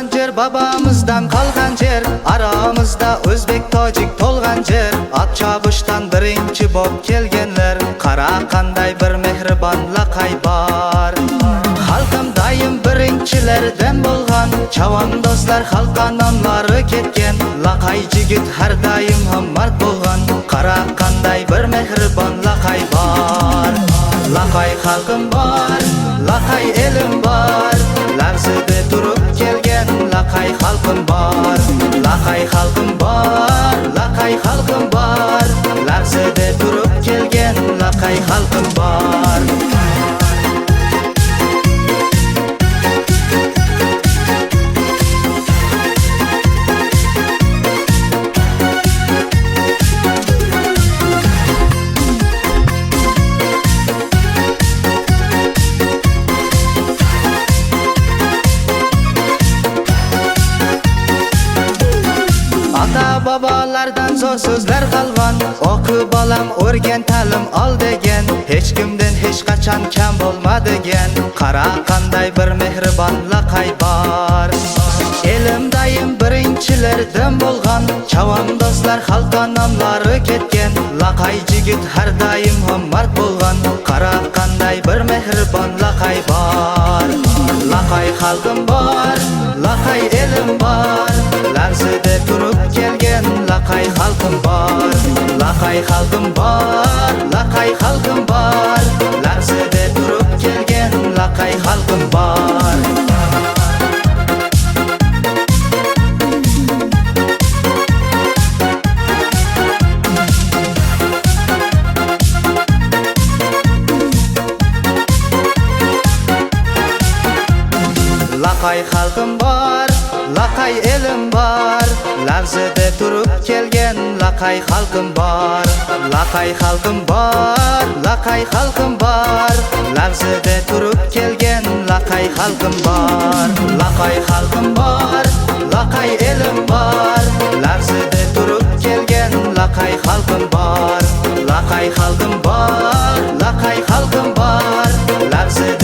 turgan yer babamizdan qolgan yer, aramizda o'zbek tojik to'lgan yer. Otchobushdan birinchi bo'p kelganlar, qara qanday bir mehribon laqay bor. Xalqim doim birinchilardan bo'lgan, chavandozlar xalqqa nomlari ketgan. Laqay jigit har doim ham mard bo'lgan, qara qanday bir mehribon laqay bor. Laqay xalqim bor, laqay elim bor, lafzida turib kelgan laqay xalqim bor. Laqay xalqim bor, laqay xalqim bor, lafzida turib kelgan laqay xalqim bor. Babalardan zo'r so'zlar qalban, o'qib bolam o'rgan ta'lim ol degan, hech kimdan hech qachon kam bo'lmadigan, qara qanday bir mehribon laqay bor. Elim doim birinchilardan bo'lgan, chavandozlar xalqqa nomlari ketgan, laqay jigit har doim ham mard bo'lgan, qara qanday bir mehribon laqay bor. Laqay xalqim bor, laqay elim bor, lafzida turib kelgan laqay xalqim bor. Laqay xalqim bor, laqay xalqim bor, lafzida turib kelgan laqay xalqim bor. Laqay xalqim bor, laqay elim bor, lafzida turib kelgan laqay xalqim bor. Laqay xalqim bor, laqay xalqim bor, lafzida turib kelgan laqay xalqim bor. Laqay xalqim bor, laqay elim bor, lafzida turib kelgan laqay xalqim bor. Laqay xalqim bor, laqay xalqim bor, lafzida